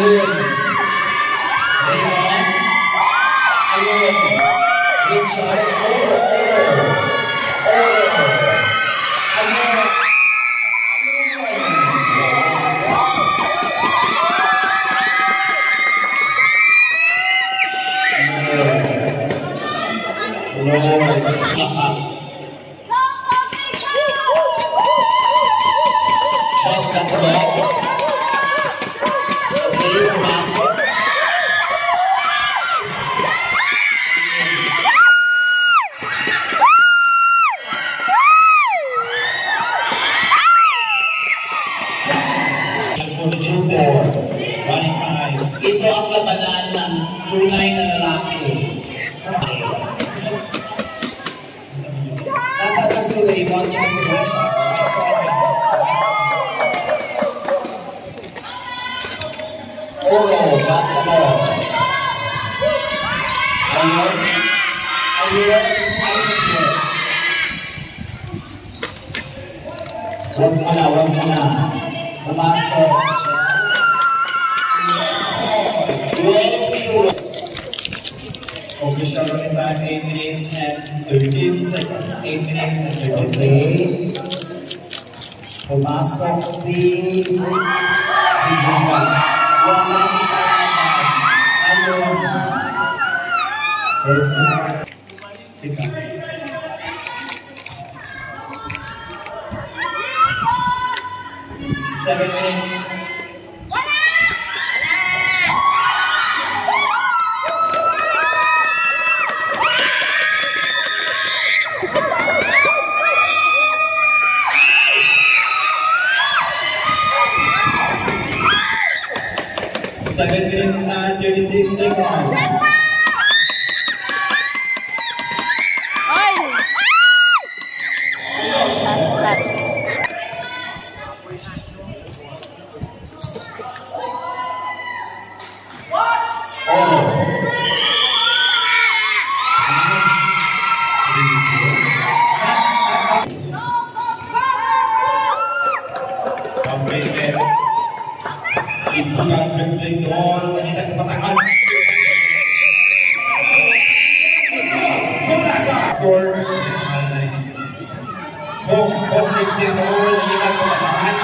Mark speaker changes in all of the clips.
Speaker 1: Ayun. Raymond. Ayun. Richard. Ito ang labanan ng tunay na lalaki. Nasa na si Raymond at si Rasha. Oh, back the ball. Ayun. Ayun. Ayun. Huwag mo na, huwag mo na. Pumasok. Official running time 8 minutes and 13 seconds. 8 minutes and 13 seconds. Pumasok si Bugan. Walang kalaban. Ayun. First time. 7 minutes. 7 minutes and 36 seconds. Bukan dribbling ball, wanita kepasangan. Dribbling ball, wanita kepasangan.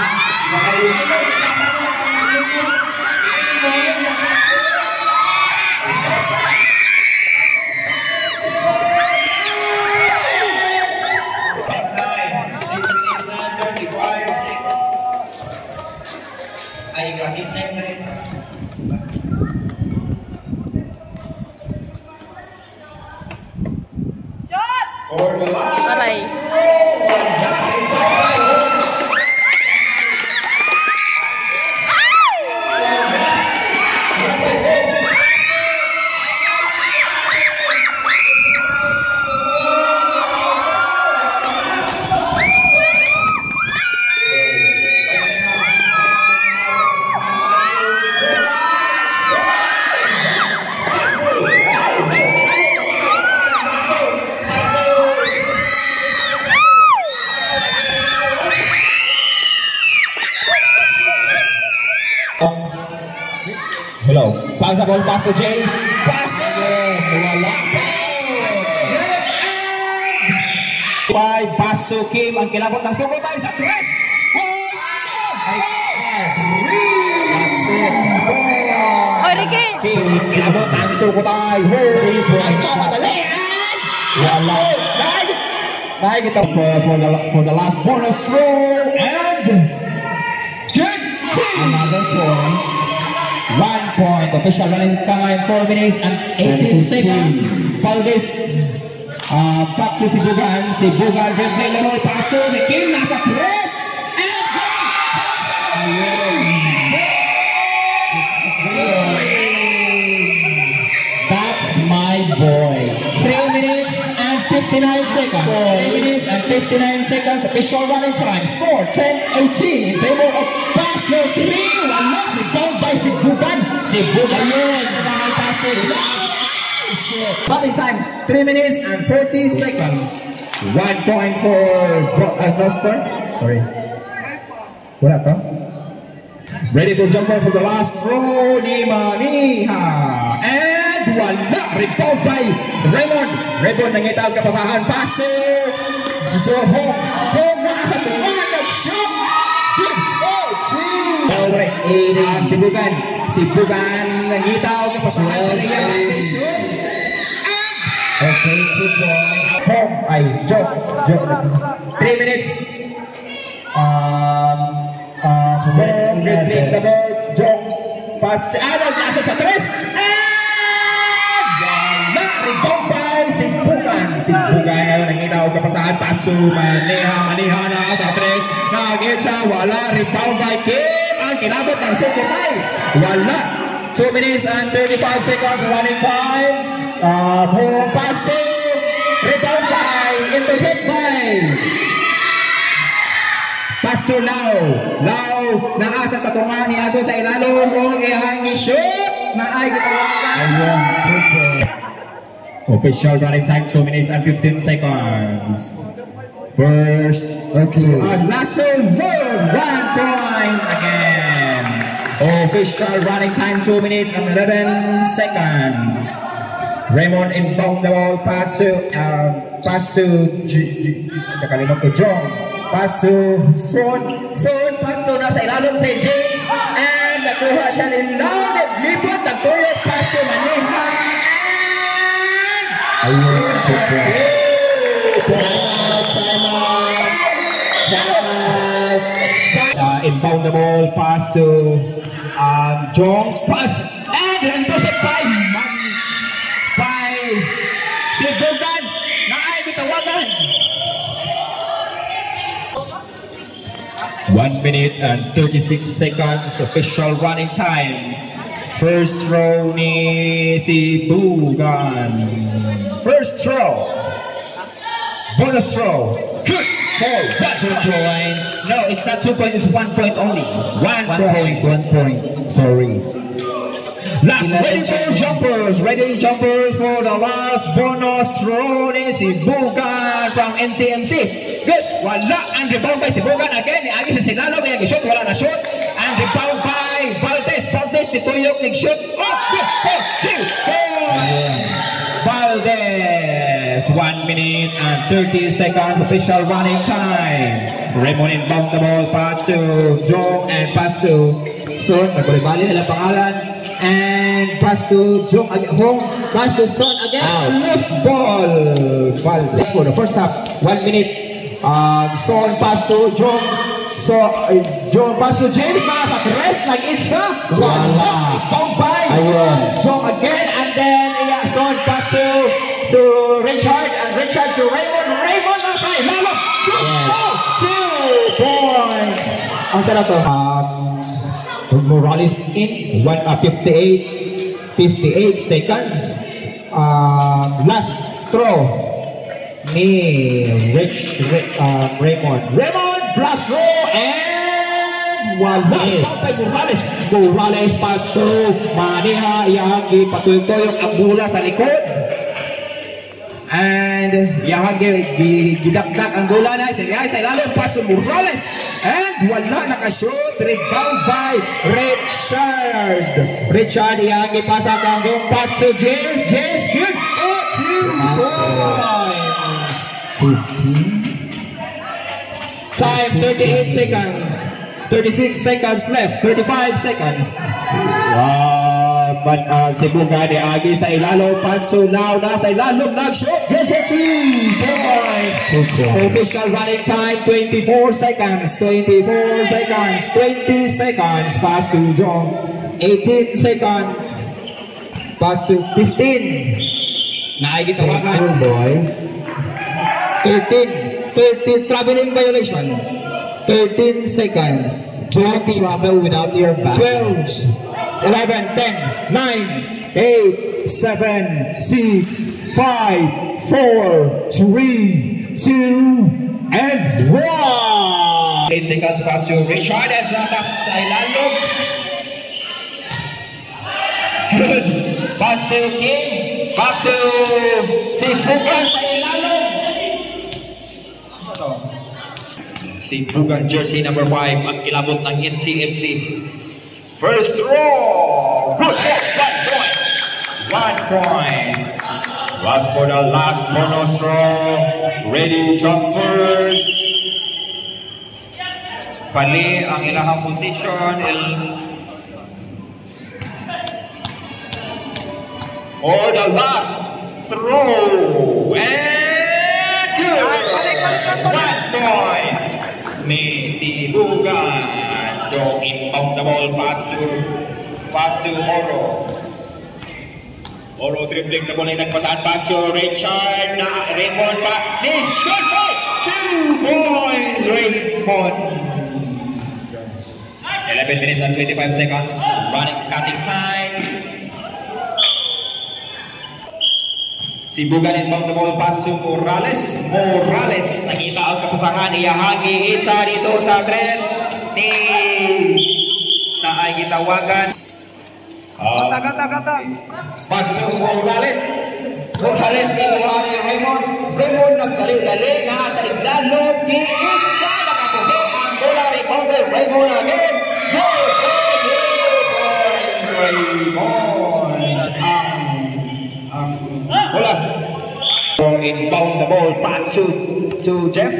Speaker 2: Aray.
Speaker 1: Hello. Pass the ball, pass to James. Pass again. Wala. By Basso Kim. Ang kilabot ng suko tayo sa tres. That's it.
Speaker 2: Oy, Ricky.
Speaker 1: Kilabot ang suko tayo. 3 point shot. Wala. Naik kita for the last bonus roll. And good. Another point. 1 point, official running time 4 minutes and 18 seconds. Paldes, back to si Bugan dribbling the ball, paso ni Kim, nasa press, and that's my boy. 3 minutes and 59 seconds. 3 minutes and 59 seconds, official running time. Score 10-18 in favor of Basel 3. Wala, rebound by si Bugan. Si Bugan yun. Running time 3 minutes and 40 seconds. 1 point for no score. Sorry. Wala to? Ready for jumper for the last throw ni Maniha. And wala. Rebound by Raymond. Raymond nangitawag kapasahan. Passer. So home na sa tuwan. Nag-shoot. Good for two. Alright. Si Bugan nangitawag kapasahan. Nag-shoot. Okay, 2 points. Home ay Joke. 3 minutes. So then, flip the ball. Joke. Pass. Nag-asa sa 3. And wala. Rebound by Simbugan. Simbugan ngayon nangitawag kapasahan. Paso. Maniha na sa 3. Nag-hit siya. Wala. Rebound by Kim. Ang kinabot ng Sukotay. Wala. 2 minutes and 35 seconds running time. Passing. Rebound by. Intercept by. Pass to Lau. Lau naasa sa tunga ni Ato sa ilalong kung ihang shoot. Naay gitawagan. Official running time 2 minutes and 15 seconds. First. Okay. Lasso World 1 point again. Official running time 2 minutes and 11 seconds. Raymond inbound the ball. Pass to nakalimutan ko Jong. Pass to Son. Pass to nasa ilalong si James. And nakuha siya ni Lau. Naglipot. Nagtuyot. Pass to Maniha. And ayun. Time. Inbound the ball. Pass to Jong. Pass. And intercept by si Bugan. Naay bitawagan. 1 minute and 36 seconds official running time. First throw ni si Bugan. First throw. Bonus throw. Good. That's 2 points. No, it's not 2 points. It's 1 point only. 1 point. Sorry. Last ready jumpers for the last bonus throw ni si Bugan from NCMC. Good. Wala ang rebound by si Bugan again. Niagi sa Sinalo may nag-shoot. Wala na shoot. And rebound by Valdez. Tituyok nag-shoot. Oh, good. 4, 2, 4. Valdez. 1 minute and 30 seconds official running time. Raymond inbound the ball. Pass to Jong and pass to Son. Nagulibali nila pangalan. And pass to Jong again. Home. Pass to Son again. Loose ball. Valdez for the first half. 1 minute. Son pass to Jong. Jong pass to James. Nasa rest like it's a wala. Bound by Jong again. And then Son pass to Richard. And Richard to Raymond. Raymond nasa ilalong. 2 points. Ang sarap to. Morales in 58 seconds. Last throw ni Raymond blast throw and wala. Morales pass to Maniha. Iyahang ipatuyog-tuyog ang bola sa likod. And iyahang gidakdak ang bola na sa ilalim. Pass to Morales. And wala nakashoot. Rebound by Richard iyang ipasa kang pass to James. Good. 2 points. 15. Time 38 seconds. 36 seconds left. 35 seconds. But si Bugan agi sa ilalo. Pass to Lau na sa ilalo. Nag-shoot. Good for 2 points. Official running time 24 seconds. 24 seconds. 20 seconds. Pass to Jong. 18 seconds. Pass to 15. Naigitawagan. Boys. 13 traveling violation. 13 seconds. Don't travel without your bag. 12, 11, 10, 9, 8, 7, 6, 5, 4, 3, 2, and 1. 8 seconds pass to Richard and sa ilalong. Good. Pass to King. Back to si Bugan sa ilalong. Si Bugan jersey number 5 ang kilabot ng NCMC. First throw. Good hit. 1 point. 1 point. Was for the last bonus throw. Ready jumpers. Pali ang ilahang position. For the last throw. And good. 1 point. Ni si Bugan. Jong inbound the ball pass to Oro. Oro dribbling the ball, nagpasaan pass to Richard na Raymond pa. Miss good for 2 points. Raymond. 11 minutes and 25 seconds. Running cutting time. Si Bugan inbound the ball pass to Morales. Morales nakita ang kapusahan iyahagi isa dito sa tres ni na ay gitawagan.
Speaker 3: Kata.
Speaker 1: Pass to Morales. Morales inuha ni Raymond. Raymond nagdali-dali na sa islalo. Isa nakapuhi ang bola. Rebounded Raymond again. Goal for 2 points. Raymond ang bola. Inbound the ball pass to Jeff.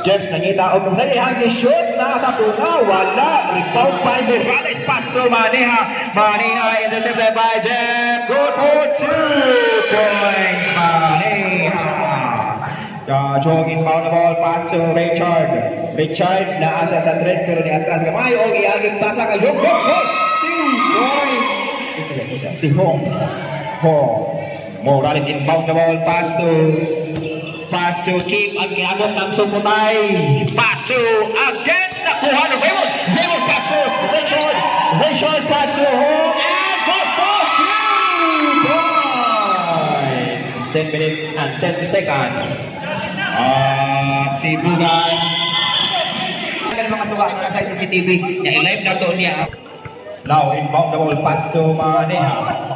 Speaker 1: Jeff nangita og kung saan ihang shoot na sa tuna wala rebound by Morales pass to Maneha intercepted by Jeff. Good for 2 points. Maneha. Jong inbound the ball pass to Richard na asa sa tres pero ni atras gamay og iaging pasa kay Jong. Good for 2 points. Si Hong. Morales inbound the ball pass to Kim ang ginabot ng Sumutay. Pass to again nakuha ng Raymond pass to Richard pass to Hong and good for 2 points. 10 minutes and 10 seconds. Si Bugan mga suka na sa CCTV na i-live na to niya. Now inbound the ball pass to Maneha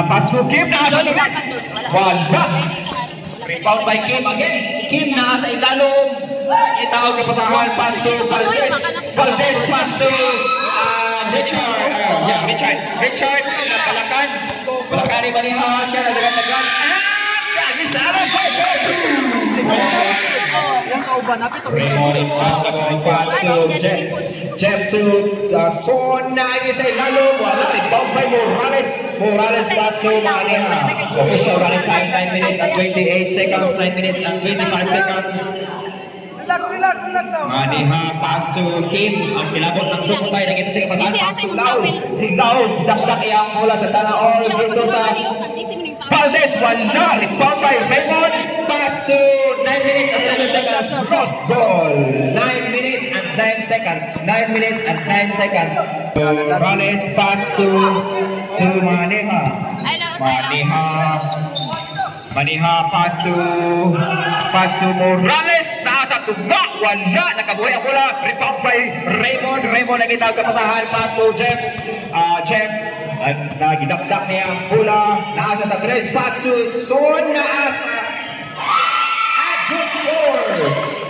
Speaker 1: pass to Kim na sa lugar. Wala. Rebound by Kim again. Kim na sa ilalong. Itawag na pasahan pass to Valdez. Valdez pass to Richard. Palakan. Palakan ni Maneha. Siya na dagan-dagan. And Gisara by Raymond pass to Jeff to Son na sa ilalong. Wala. Rebound by Morales pass to Maneha. Official running time 9 minutes and 28 seconds. 9 minutes and 25 seconds. Maneha pass to Kim. Ang kilabot ng Sumutay. Nakita siya kapasahan. Pass to Lau. Si Lau. Dakdak iyang bola sa sana all. Dito sa Valdez. Wala. Rebound by Raymond. Pass to 9 minutes and 11 seconds. Cross ball. 9 minutes and 9 seconds. 9 minutes and 9 seconds. Morales pass to Maneha. Maneha pass to Morales. Nasa tuga. Wala. Nakabuhay ang bola. Rebound by Raymond. Raymond nagitawag kapasahan. Pass to Jeff. Jeff. Nagidakdak niya ang bola. Nasa sa tres. Pass to Son. Nasa. At good for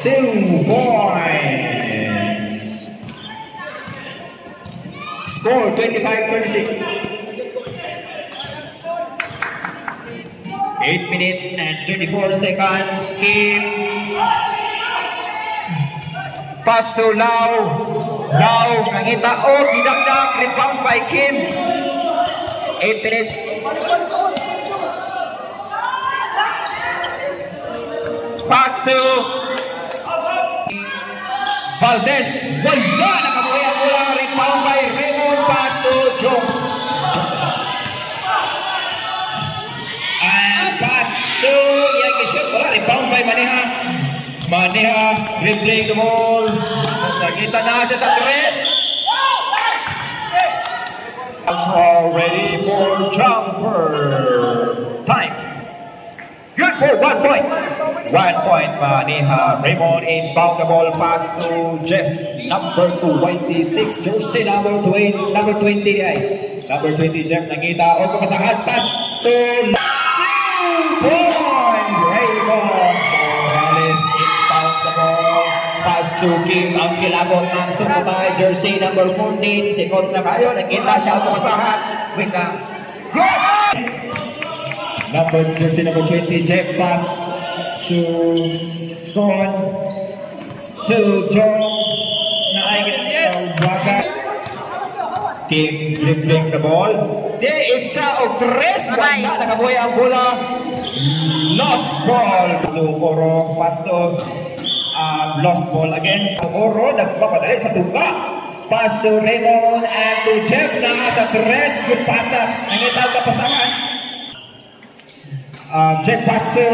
Speaker 1: 2 points. Score 25-36. 8 minutes and 34 seconds. Kim. Pass to Lau. Nangita. Gidakdak. Rebound by Kim. 8 minutes. Pass to Valdez. Wala. Nakabuhay ang bola. Rebound by Raymond. Pass to Jong. Pass to Yagishoot. Wala. Rebound by Maneha. Dribbling the ball. Nakita na siya sa tres. Ready for jumper. Time. Good for 1 point. 1 point. Maneha. Raymond inbound the ball pass to Jeff. Number 26. Jersey number 20. Number 20 Jeff. Nakita. O kapasahan. Pass to Raymond Morales inbound the ball. Pass to Kim ang kilabot ng Sukutay, jersey number 14. Si kontra kayo, nakita siya ang pumasahan. Wait ka. Good! Jersey number 20, Jeff pass to Son. To John. Kim dribbling the ball. It's a tres. Wala nakabuhay ang bola. Lost ball. To Oro. Pass to lost ball again. Oro nagpapadali sa tuka. Pass to Raymond and to Jeff na sa tres. Good pass up. Nangitag ka pasangan. Jeff pass to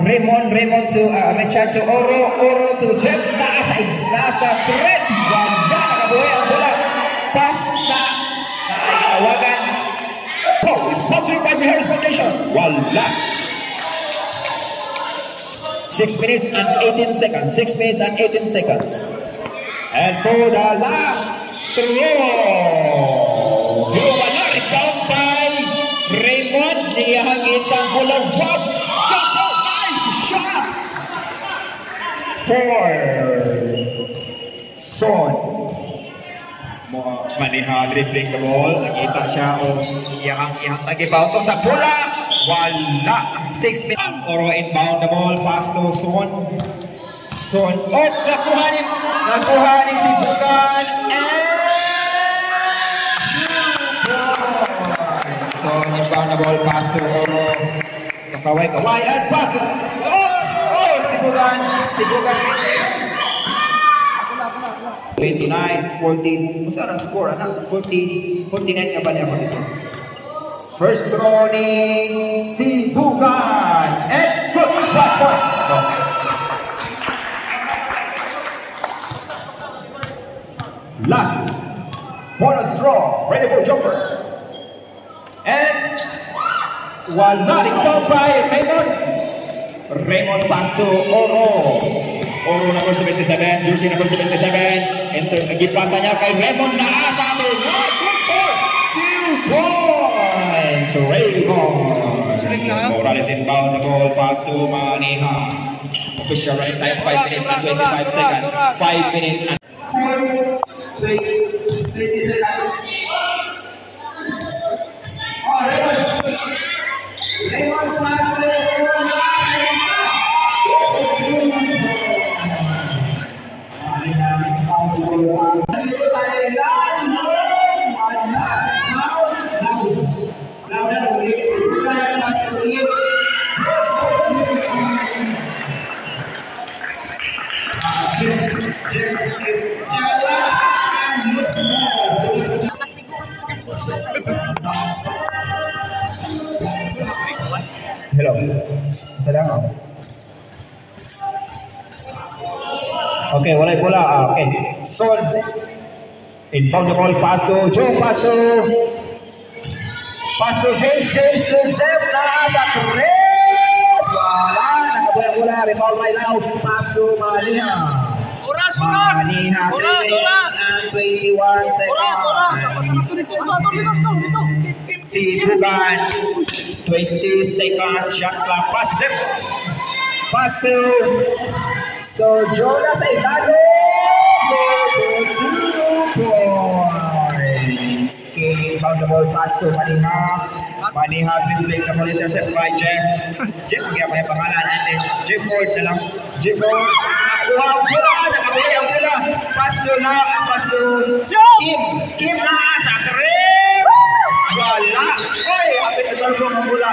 Speaker 1: Raymond to Richard to Oro to Jeff nasa tres. Wala nakabuhay ang bola. Pass na naawagan. Oh, sponsored by Harris Foundation. Wala. 6 minutes and 18 seconds. 6 minutes and 18 seconds. And for the last throw. Wala rebound by Raymond. Niyahangit sa bola. Nice shot. 4. Son. Maniha dribbling the ball. Nakita siya o iyahang nag-inbound sa bola. Wala. 6 minutes. Oro inbound the ball. Pass to Son. Son. Oh, nakuha ni si Bukan. And Son inbound the ball. Pass to Oro. Kaway and pass to si Bukan. 29, 14, masa ang score, anak? 49 ka ba niya dito? First throw ni si Bukan. And good, 1 point. So, last bonus throw, ready for jumper. And wala rebound by Raymond pass to Oro. Oro number 77, jersey number 77. Enter, nagipasa niya kay Raymond na asa ito. Good for 2 points. Raymond. Morales inbound the ball. Pass to Maniha. Official right side, 5 minutes and 25 seconds. 5 minutes and 20 seconds. Oh, Raymond pass to hello. Salamat. Okay, walay bola. Okay. Son. Inbound the ball. Pass to Joe. Pass to James to Jeff na sa tres. Wala. Nakabuhay bola. Rebound by now. Pass to Maniha.
Speaker 2: Oras.
Speaker 1: Maniha. 3 minutes and 21 seconds. Si Bukan. 20 seconds. Shot clock. Pass Jeff. Pass to So Jonas ay lalo for 2 points. Inbound the ball pass to Maniha. Maniha dribbling the ball intercept by Jeff. Jeff, kaya pa yung pangalan natin. Jeff Ford na lang. Jeff Ford. Nakuha ang bola. Nakabuhay ang bola. Pass to Kim na sa tres. Wala. Oy, apit na dalawang ang bola.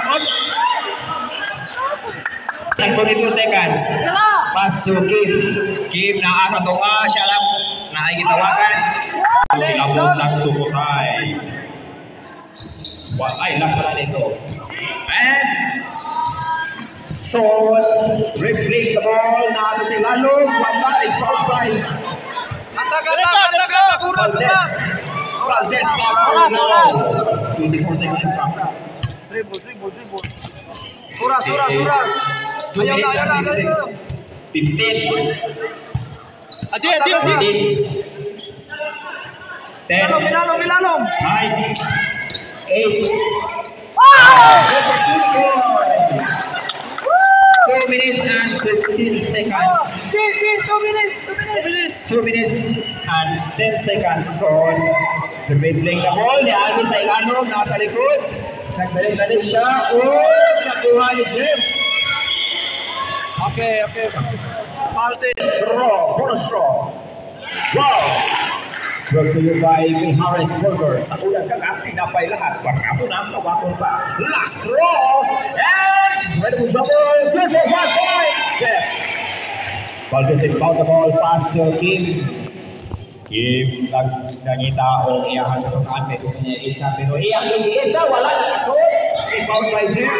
Speaker 1: 42 seconds. Pass to Kim. Kim na asa tunga. Siya lang na ay gitawakan. Kilabot ng Sukutay. Ay, last pala nito. And so, dribbling the ball. Nasa si Lalong. Wala rin foul by Valdez. Valdez pass to Lalong. 24 seconds.
Speaker 2: Dribble. Suras. Ayaw na.
Speaker 1: 15.
Speaker 2: Aji.
Speaker 1: 10.
Speaker 2: Milalom.
Speaker 1: 9. 8. 2 minutes and 15 seconds. 2 minutes and 10 seconds on dribbling the ball. Niagi sa Ilano, nasa likod. Nagbalik-balik siya. Oh, nakuha ni Jeff.
Speaker 2: Okay.
Speaker 1: Straw, bonus straw. Wow! Brought to you by Harris Burger. Sa ulang kagat, tinapay lahat. Pagkabo na ang kawakon pa. Last straw! And ready to jumper. Good for 1 point! Jeff. Valdez inbound the ball. Pass to Kim. Kim, nangita o iyahan sa saan. Pero niya isa. Pero iyang isa. Wala na kaso. Inbound by Jeff.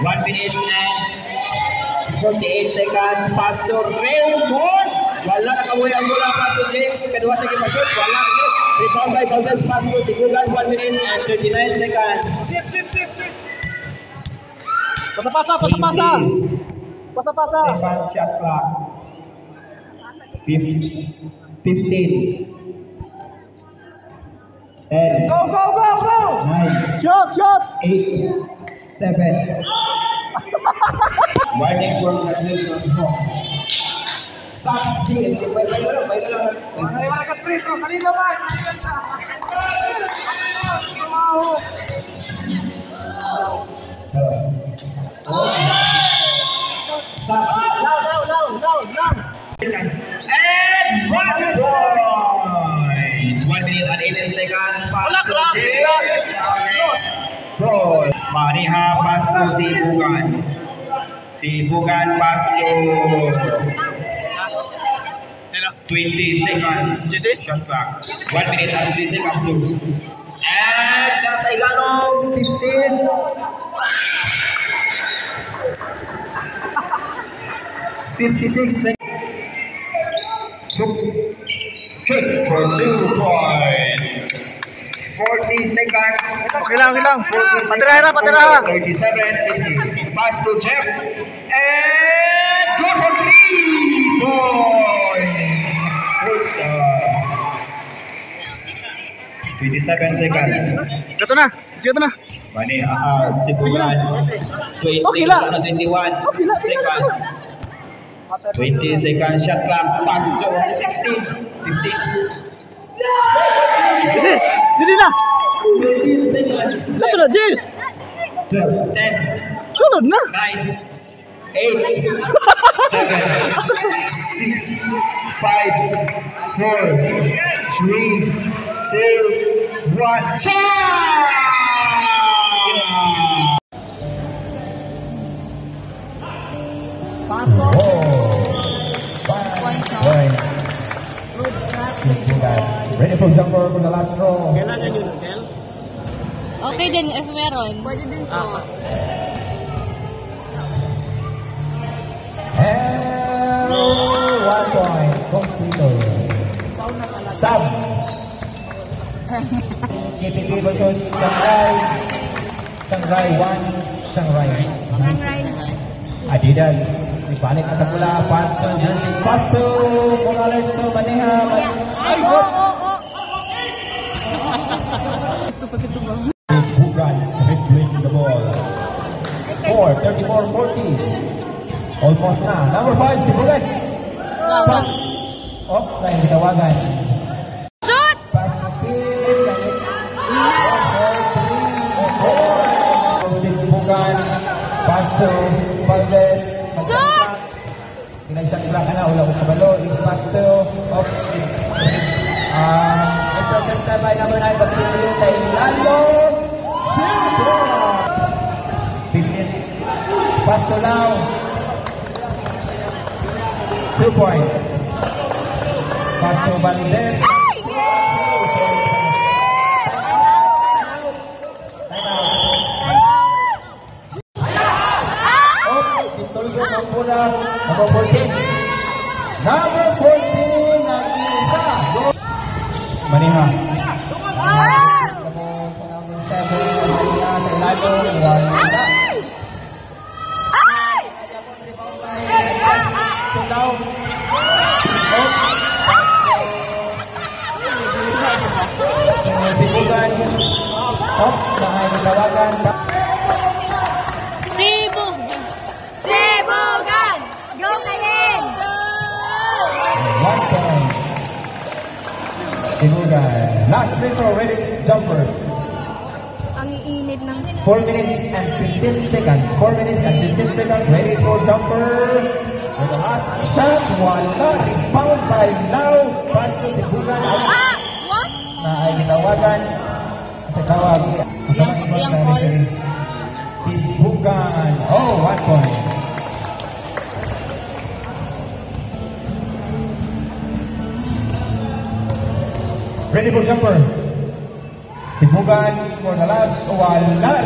Speaker 1: 1 minute and 48 seconds. Pass to Raymond. Wala na kamuhi ang mula. Pass to James. Kadua siya kipashoot. Wala. Rebound by Valdez. Pass to Sigugan. 1 minute and 39 seconds.
Speaker 2: Chip. Pasa.
Speaker 1: Second shot clock. 15. 10.
Speaker 2: Go!
Speaker 1: 9.
Speaker 2: Shot!
Speaker 1: 8. 7. Warning for graduation. Stop. Sige. Wala lang.
Speaker 2: Wala ka prito. Kanina ba?
Speaker 1: Stop.
Speaker 2: Now.
Speaker 1: And 1 point. 1 minute and 18 seconds.
Speaker 2: Wala ka lang.
Speaker 1: Ball. Mariha pass to si Bugan pass to 20 seconds.
Speaker 2: Jesse?
Speaker 1: Shot clock. 1 minute and 3 seconds to. And nasa Ilano 15. 56 seconds. Kick for 2 points. 40 seconds.
Speaker 2: Okay lang.
Speaker 1: 40
Speaker 2: Patirahan.
Speaker 1: 37, 50. Pass to Jeff. And go for 3 points. 27 seconds.
Speaker 2: Ito na.
Speaker 1: Mani, Sipugan. 20,
Speaker 2: Okay lang.
Speaker 1: 21 seconds. 20 seconds shot clock. Pass to 16, 15.
Speaker 2: Jesse, sini na.
Speaker 1: 15 seconds.
Speaker 2: Ito na, James.
Speaker 1: 12, 10,
Speaker 2: Sunod na.
Speaker 1: 9, 8, 7, 6, 5, 4, 3, 2, 1. Time! Ready for jumper for the last throw.
Speaker 2: Kailangan yun, Kel?
Speaker 3: Okay din, if meron. Pwede din po.
Speaker 1: And 1 point. Complete. Sub. KPP versus Sangray 1. Sangray. Adidas. Ibalik na sa pula. Paso. Jersey. Paso. Morales to Maneha.
Speaker 3: Ay, oo.
Speaker 1: Bugan dribbling the ball. Score 34-40. Almost na. Number 5 si Bugan. Pass. Oh, na yung ginawagan.
Speaker 3: Shoot!
Speaker 1: Pass to Phil. Si Bugan. Pass to Valdez.
Speaker 3: Shoot!
Speaker 1: Pinag-shot block ka na. Wala ko sa balo. Pass to represented by number 9 Basilio sa Ilano. 15. Pass to Lau. 2 points. Pass to Valdez. Titulgo ng puna. Number 14. Number 14 nag-isa. Maniha. Number 7. Maniha sa Ilano. Sibugan. Nakakitawagan.
Speaker 3: Sibugan! Go again!
Speaker 1: 1 point. Last free throw, ready, jumper.
Speaker 3: Ang iinit ng...
Speaker 1: 4 minutes and 15 seconds. 4 minutes and 15 seconds, ready for jumper. For the last shot, wala. Rebound by now. Pass to si Bugan.
Speaker 3: Ah! What?
Speaker 1: Na ay gitawagan. Sa tawag.
Speaker 3: Yung call.
Speaker 1: Si Bugan. Oh, 1 point. Ready for jumper. Si Bugan for the last, wala.